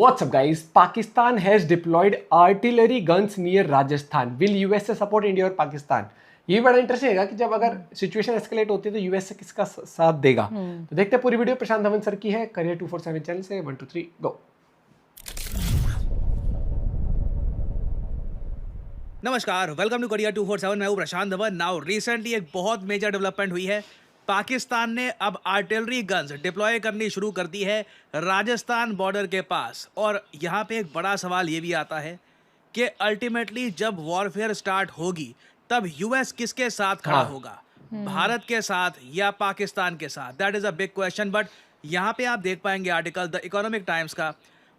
What's up, guys? Pakistan has deployed artillery guns near Rajasthan. Will USA support India और पाकिस्तान? ये भी बड़ा interesting है कि जब अगर सिचुएशन एस्केलेट होती है तो यूएस किसका साथ देगा। तो देखते हैं पूरी वीडियो। प्रशांत धवन सर की है करियर 247 चैनल से। 1 2 3 गो। नमस्कार, वेलकम टू करियर 247। मैं हूं प्रशांत धवन। नाउ रिसेंटली एक बहुत मेजर डेवलपमेंट हुई है। पाकिस्तान ने अब आर्टिलरी गन्स डिप्लॉय करनी शुरू कर दी है राजस्थान बॉर्डर के पास। और यहाँ पे एक बड़ा सवाल ये भी आता है कि अल्टीमेटली जब वॉरफेयर स्टार्ट होगी तब यूएस किसके साथ खड़ा होगा, भारत के साथ या पाकिस्तान के साथ? That is a big question. But यहाँ पे आप देख पाएंगे आर्टिकल द इकोनॉमिक टाइम्स का,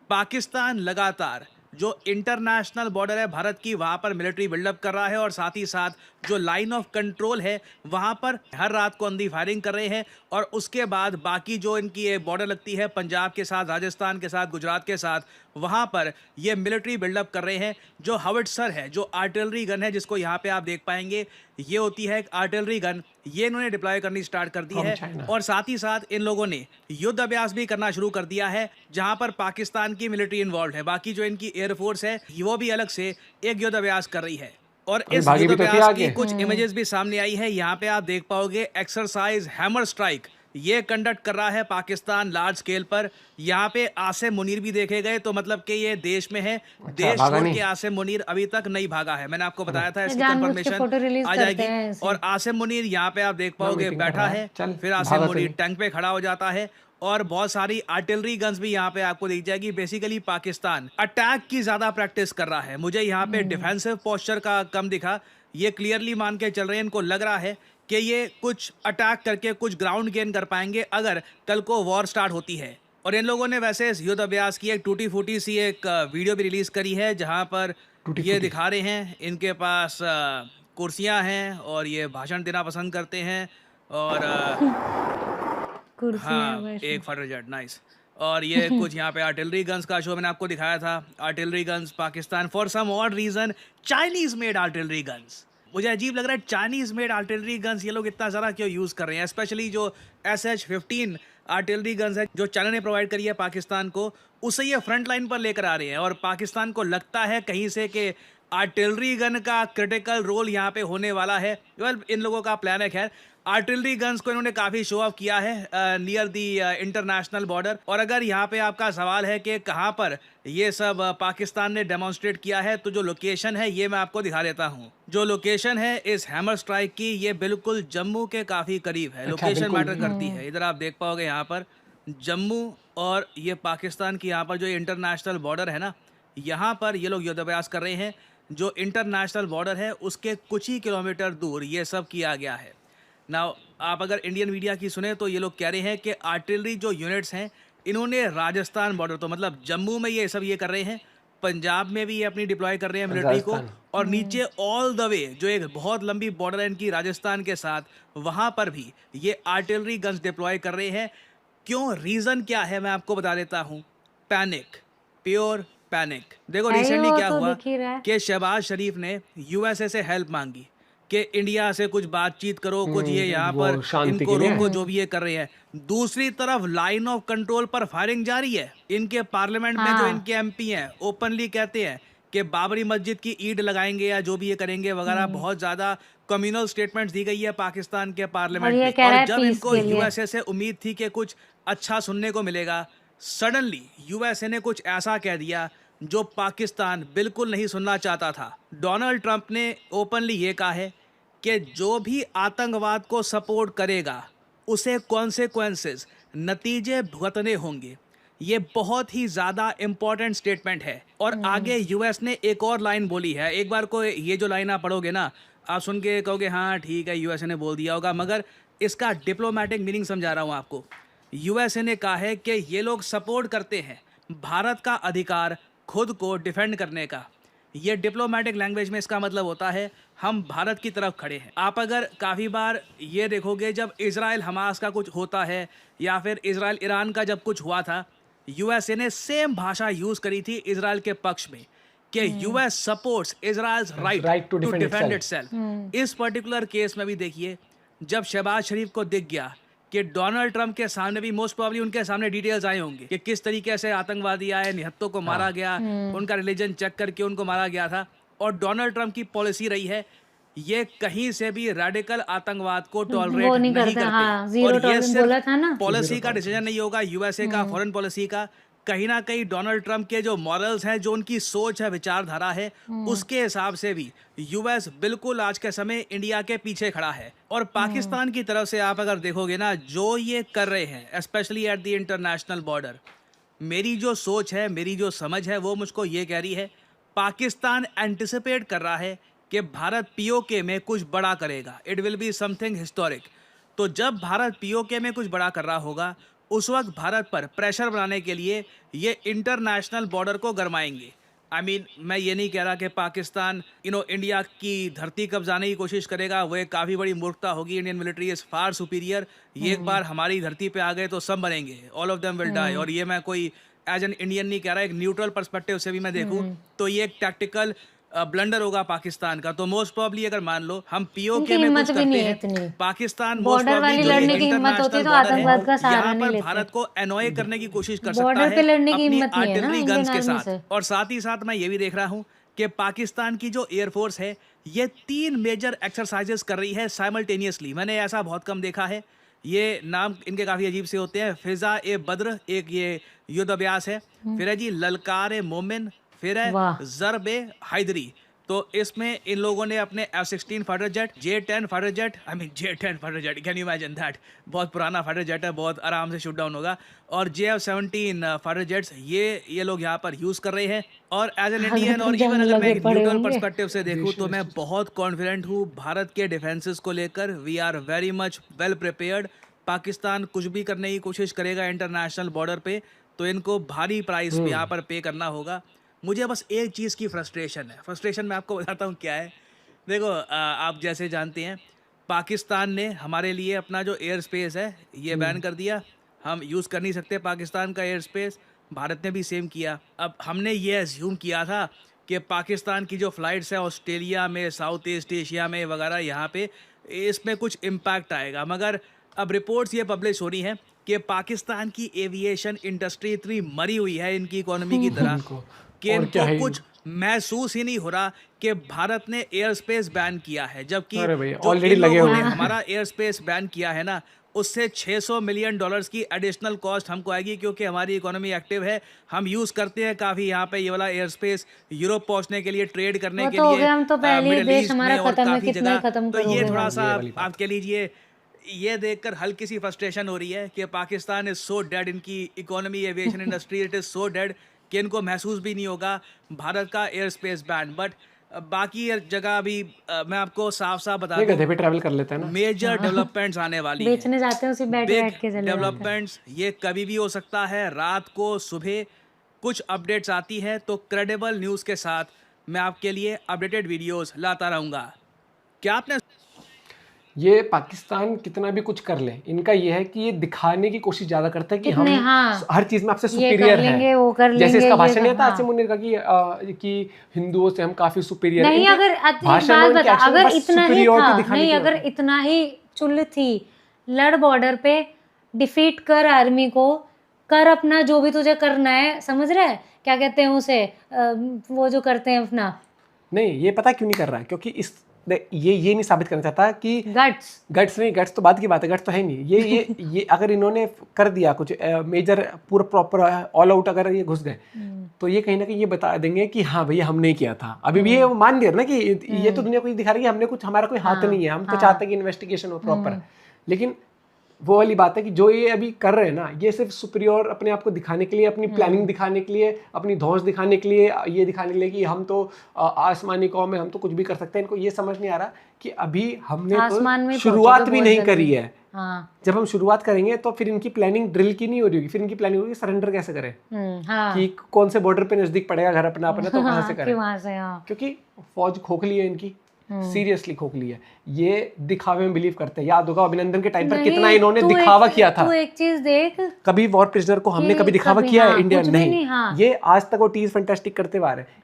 पाकिस्तान लगातार जो इंटरनेशनल बॉर्डर है भारत की वहाँ पर मिलिट्री बिल्डअप कर रहा है और साथ ही साथ जो लाइन ऑफ कंट्रोल है वहाँ पर हर रात को अंधी फायरिंग कर रहे हैं। और उसके बाद बाकी जो इनकी बॉर्डर लगती है पंजाब के साथ, राजस्थान के साथ, गुजरात के साथ, वहाँ पर ये मिलिट्री बिल्डअप कर रहे हैं। जो हविट्सर है, जो आर्टिलरी गन है, जिसको यहाँ पे आप देख पाएंगे, ये होती है एक आर्टिलरी गन, ये इन्होंने डिप्लॉय करनी स्टार्ट कर दी है। और साथ ही साथ इन लोगों ने युद्ध अभ्यास भी करना शुरू कर दिया है जहां पर पाकिस्तान की मिलिट्री इन्वॉल्व है। बाकी जो इनकी एयरफोर्स है वो भी अलग से एक युद्ध अभ्यास कर रही है। और इस युद्ध अभ्यास की कुछ इमेजेस भी सामने आई है। यहाँ पे आप देख पाओगे एक्सरसाइज हैमर स्ट्राइक ये कंडक्ट कर रहा है पाकिस्तान लार्ज स्केल पर। यहाँ पे आसिम मुनीर भी देखे गए, तो मतलब कि ये देश में है। देश छोड़ के आसिम मुनीर अभी तक नहीं भागा है। मैंने आपको बताया था, इसकी कंफर्मेशन आ जाएगी। और आसिम मुनीर यहाँ पे आप देख पाओगे बैठा है, फिर आसिम मुनीर टैंक पे खड़ा हो जाता है और बहुत सारी आर्टिलरी गन्स भी यहाँ पे आपको दिख जाएगी। बेसिकली पाकिस्तान अटैक की ज्यादा प्रैक्टिस कर रहा है। मुझे यहाँ पे डिफेंसिव पोस्चर का कम दिखा। ये क्लियरली मान के चल रहे हैं, इनको लग रहा है कि ये कुछ अटैक करके कुछ ग्राउंड गेन कर पाएंगे अगर कल को वॉर स्टार्ट होती है। और इन लोगों ने वैसे इस युद्ध अभ्यास की एक टूटी फूटी सी एक वीडियो भी रिलीज करी है जहां पर ये दिखा रहे हैं इनके पास कुर्सियां हैं और ये भाषण देना पसंद करते हैं। और हाँ, एक फाइटर जेट, नाइस। और ये कुछ यहाँ पे आर्टिलरी गन्स का शो मैंने आपको दिखाया था। Artillery guns Pakistan, for some odd reason Chinese made artillery guns. मुझे अजीब लग रहा है चाइनीज मेड आर्टिलरी गन्स ये लोग इतना ज़्यादा क्यों यूज़ कर रहे हैं। स्पेशली जो SH-15 आर्टिलरी गन्स है जो चाइना ने प्रोवाइड करी है पाकिस्तान को, उसे ये फ्रंट लाइन पर लेकर आ रहे हैं। और पाकिस्तान को लगता है कहीं से कि आर्टिलरी गन का क्रिटिकल रोल यहाँ पे होने वाला है। वेल, इन लोगों का प्लान है। खैर, आर्टिलरी गन्स को इन्होंने काफ़ी शो ऑफ किया है नियर दी इंटरनेशनल बॉर्डर। और अगर यहाँ पे आपका सवाल है कि कहाँ पर ये सब पाकिस्तान ने डेमोन्स्ट्रेट किया है, तो जो लोकेशन है ये मैं आपको दिखा देता हूँ। जो लोकेशन है इस हैमर स्ट्राइक की, ये बिल्कुल जम्मू के काफ़ी करीब है। लोकेशन मैटर करती है। इधर आप देख पाओगे यहाँ पर जम्मू और ये पाकिस्तान की यहाँ पर जो इंटरनेशनल बॉर्डर है ना, यहाँ पर ये लोग युद्ध अभ्यास कर रहे हैं। जो इंटरनेशनल बॉर्डर है उसके कुछ ही किलोमीटर दूर ये सब किया गया है। नाउ आप अगर इंडियन मीडिया की सुने तो ये लोग कह रहे हैं कि आर्टिलरी जो यूनिट्स हैं इन्होंने राजस्थान बॉर्डर, तो मतलब जम्मू में ये सब ये कर रहे हैं, पंजाब में भी ये अपनी डिप्लॉय कर रहे हैं मिलिट्री को, और नीचे ऑल द वे जो एक बहुत लंबी बॉर्डर है इनकी राजस्थान के साथ, वहाँ पर भी ये आर्टिलरी गन्स डिप्लॉय कर रहे हैं। क्यों, रीज़न क्या है मैं आपको बता देता हूँ। Panic, pure panic. देखो रिसेंटली क्या हुआ कि शहबाज शरीफ ने यूएसए से हेल्प मांगी कि इंडिया से कुछ बातचीत करो, कुछ ये यहाँ पर इनको रोको जो भी ये कर रहे हैं। दूसरी तरफ लाइन ऑफ कंट्रोल पर फायरिंग जारी है। इनके पार्लियामेंट में जो इनके MP हैं ओपनली कहते हैं कि बाबरी मस्जिद की ईंट लगाएंगे या जो भी ये करेंगे वगैरह। बहुत ज्यादा कम्युनल स्टेटमेंट्स दी गई है पाकिस्तान के पार्लियामेंट में। और जब इनको यूएसए से उम्मीद थी कि कुछ अच्छा सुनने को मिलेगा, सडनली यूएसए ने कुछ ऐसा कह दिया जो पाकिस्तान बिल्कुल नहीं सुनना चाहता था। डोनाल्ड ट्रंप ने ओपनली ये कहा है कि जो भी आतंकवाद को सपोर्ट करेगा उसे कॉन्सिक्वेंसेस, नतीजे भुगतने होंगे। ये बहुत ही ज़्यादा इम्पॉर्टेंट स्टेटमेंट है। और आगे यूएस ने एक और लाइन बोली है। एक बार को ये जो लाइन आप पढ़ोगे ना, आप सुन के कहोगे हाँ ठीक है यूएसए ने बोल दिया होगा, मगर इसका डिप्लोमेटिक मीनिंग समझा रहा हूँ आपको। यूएसए ने कहा है कि ये लोग सपोर्ट करते हैं भारत का अधिकार खुद को डिफेंड करने का। ये डिप्लोमेटिक लैंग्वेज में इसका मतलब होता है हम भारत की तरफ खड़े हैं। आप अगर काफ़ी बार ये देखोगे जब इजराइल हमास का कुछ होता है या फिर इजराइल ईरान का जब कुछ हुआ था, यूएसए ने सेम भाषा यूज़ करी थी इजराइल के पक्ष में कि US supports Israel's right to defend itself. इस पर्टिकुलर केस में भी देखिए, जब शहबाज शरीफ को दिख गया कि डोनाल्ड ट्रंप के सामने भी मोस्ट प्रॉब्ली उनके सामने डिटेल्स आए होंगे कि किस तरीके से आतंकवादी आए, निहत्तों को मारा गया, उनका रिलीजन चेक करके उनको मारा गया था। और डोनाल्ड ट्रंप की पॉलिसी रही है ये कहीं से भी रेडिकल आतंकवाद को टॉलरेट वो नहीं नहीं करते। हाँ, जीरो और ये टॉलरेंस बोला था ना। सिर्फ पॉलिसी का डिसीजन नहीं होगा यूएसए का, फॉरेन पॉलिसी का, कहीं ना कहीं डोनाल्ड ट्रंप के जो मॉरल्स हैं, जो उनकी सोच है, विचारधारा है, उसके हिसाब से भी यूएस बिल्कुल आज के समय इंडिया के पीछे खड़ा है। और पाकिस्तान की तरफ से आप अगर देखोगे ना, जो ये कर रहे हैं specially at the international border, मेरी जो सोच है, मेरी जो समझ है, वो मुझको ये कह रही है पाकिस्तान एंटिसिपेट कर रहा है कि भारत पीओके में कुछ बड़ा करेगा, it will be something historic. तो जब भारत पीओके में कुछ बड़ा कर रहा होगा, उस वक्त भारत पर प्रेशर बनाने के लिए ये इंटरनेशनल बॉर्डर को गरमाएंगे। आई मीन मैं ये नहीं कह रहा कि पाकिस्तान इंडिया की धरती कब्जाने की कोशिश करेगा, वो एक काफ़ी बड़ी मूर्खता होगी। Indian military is far superior. ये एक बार हमारी धरती पे आ गए तो सब मरेंगे, all of them will die. और ये मैं कोई एज एन इंडियन नहीं कह रहा, एक न्यूट्रल पर्सपेक्टिव से भी मैं देखूं तो ये एक टैक्टिकल ब्लंडर होगा पाकिस्तान का। तो मोस्ट प्रॉब्ली अगर मान लो हम पीओके में कुछ करते हैं, पाकिस्तान मोस्ट प्रॉब्ली लड़ने की हिम्मत होती तो आतंकवाद का सहारा यहाँ नहीं पर लेते। भारत को एनॉय करने की कोशिश कर सकता बॉर्डर पे है लड़ने की अपनी हिम्मत नहीं है ना आर्टिलरी इंडियन गन्स के आर्मी साथ। से। और साथ ही साथ मैं ये भी देख रहा हूँ कि पाकिस्तान की जो एयरफोर्स है ये 3 मेजर एक्सरसाइजेस कर रही है साइमल्टेनियसली। मैंने ऐसा बहुत कम देखा है। ये नाम इनके काफ़ी अजीब से होते हैं। फिजा ए बद्र एक ये युद्ध अभ्यास है, फिर है जी ललकार ए मोमिन, फिर है जरब ए हैदरी। तो इसमें इन लोगों ने अपने F-16 fighter jet, J-10 fighter jet, J-10 fighter jet, can you imagine that, बहुत पुराना फाइटर जेट है, बहुत आराम से शूट डाउन होगा। और JF-17 फाइटर जेट्स ये लोग यहाँ पर यूज़ कर रहे हैं। और एज एन इंडियन और इवन अगर मैं एक न्यूट्रल पर्सपेक्टिव से देखूँ तो मैं बहुत कॉन्फिडेंट हूँ भारत के डिफेंसेस को लेकर। We are very much well prepared. Pakistan कुछ भी करने की कोशिश करेगा इंटरनेशनल बॉर्डर पे तो इनको भारी प्राइस यहाँ पर पे करना होगा। मुझे बस एक चीज़ की फ्रस्ट्रेशन है। फ्रस्ट्रेशन मैं आपको बताता हूँ क्या है। देखो आप जैसे जानते हैं पाकिस्तान ने हमारे लिए अपना जो एयर स्पेस है ये बैन कर दिया। हम यूज़ कर नहीं सकते पाकिस्तान का एयर स्पेस। भारत ने भी सेम किया। अब हमने ये एज्यूम किया था कि पाकिस्तान की जो फ़्लाइट्स है ऑस्ट्रेलिया में, साउथ ईस्ट एशिया में वगैरह, यहाँ पे इसमें कुछ इम्पैक्ट आएगा। मगर अब रिपोर्ट्स ये पब्लिश हो रही हैं कि पाकिस्तान की एविएशन इंडस्ट्री इतनी मरी हुई है इनकी इकोनॉमी की तरह कि इनको कुछ महसूस ही नहीं हो रहा कि भारत ने एयर स्पेस बैन किया है। जबकि ऑलरेडी लगे हुए हैं। हमारा एयर स्पेस बैन किया है ना, उससे $600 मिलियन की एडिशनल कॉस्ट हमको आएगी, क्योंकि हमारी इकोनॉमी एक्टिव है। हम यूज़ करते हैं काफ़ी यहाँ पे ये वाला एयर स्पेस यूरोप पहुँचने के लिए, ट्रेड करने के लिए, हम तो पहले ही देश हमारा खत्म है, कितना खत्म तो ये थोड़ा सा आप कह लीजिए, ये देखकर हल्की सी फ्रस्ट्रेशन हो रही है कि पाकिस्तान इज सो डेड, इनकी economy aviation industry it is so dead कि इनको महसूस भी नहीं होगा भारत का एयर स्पेस बैन। बट बाकी जगह अभी मैं आपको साफ साफ बता दूं, भी ट्रैवल कर लेते हैं ना, मेजर डेवलपमेंट्स आने वाली बेचने जाते हैं उसी बैठ के चले डेवलपमेंट्स। ये कभी भी हो सकता है, रात को सुबह कुछ अपडेट्स आती है तो क्रेडिबल न्यूज़ के साथ मैं आपके लिए अपडेटेड वीडियोस लाता रहूँगा। क्या आपने ये पाकिस्तान कितना भी कुछ कर ले, इनका ये है कि ये दिखाने की कोशिश ज्यादा करता है कि हम हर चीज में आपसे सुपीरियर है। वो कर जैसे इसका भाषण नहीं था आसिम मुनीर का कि हिंदुओं से हम काफी सुपीरियर नहीं। अगर अगर इतना ही चुल थी, लड़ बॉर्डर पे, डिफीट कर आर्मी को, कर अपना जो भी तुझे करना है, समझ रहा है क्या कहते हैं उसे, वो जो करते हैं अपना। नहीं, ये पता क्यों नहीं कर रहा है, क्योंकि ये नहीं साबित करना चाहता कि गट्स तो बाद की बात है, गट्स तो है नहीं। ये अगर इन्होंने कर दिया कुछ मेजर पूरा प्रॉपर ऑल आउट, अगर ये घुस गए तो ये कहीं ना कहीं ये बता देंगे कि हाँ भैया हमने किया था। अभी भी ये मान लिया ना कि ये तो दुनिया को दिखा रही है हमने कुछ, हमारा कोई हाथ नहीं है, हम तो चाहते हैं कि इन्वेस्टिगेशन हो प्रॉपर। लेकिन वो वाली बात है कि जो ये अभी कर रहे हैं ना, ये सिर्फ सुपीरियर अपने आप को दिखाने के लिए, अपनी प्लानिंग दिखाने के लिए, अपनी धौंस दिखाने के लिए, ये दिखाने के लिए कि हम तो आसमानी कौम है, हम तो कुछ भी कर सकते हैं। इनको ये समझ नहीं आ रहा कि अभी हमने तो शुरुआत भी नहीं करी है। जब हम शुरुआत करेंगे तो फिर इनकी प्लानिंग ड्रिल की नहीं हो रही होगी, फिर इनकी प्लानिंग होगी सरेंडर कैसे करें, कि कौन से बॉर्डर पे नजदीक पड़ेगा घर अपना तो कहाँ से करें, क्योंकि फौज खोखली है इनकी, सीरियसली खोखली है। ये दिखावे में बिलीव करते हैं। याद होगा अभिनंदन के टाइम पर कितना इन्होंने दिखावा किया था। तू एक चीज देख, कभी वॉर प्रिजनर को हमने कभी दिखावा किया है इंडिया? नहीं। ये आज तक वो टीज फैंटास्टिक करते आ रहे हैं।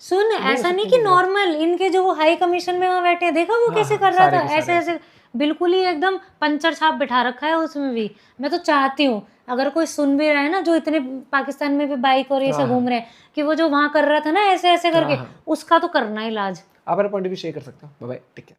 सुन, ऐसा नहीं कि नॉर्मल, इनके जो वो हाई कमीशन में वहाँ बैठे हैं, देखा वो कैसे कर रहा था, ऐसे ऐसे बिल्कुल ही एकदम पंचर छाप बिठा रखा है उसमें भी। मैं तो चाहती हूँ अगर कोई सुन भी रहा है ना, जो इतने पाकिस्तान में भी बाइक और ये सब घूम रहे हैं, कि वो जो वहां कर रहा था ना ऐसे ऐसे करके, हाँ। उसका तो करना इलाज। आप अपना पॉइंट ऑफ व्यू शेयर कर सकते हो। Bye bye, take care.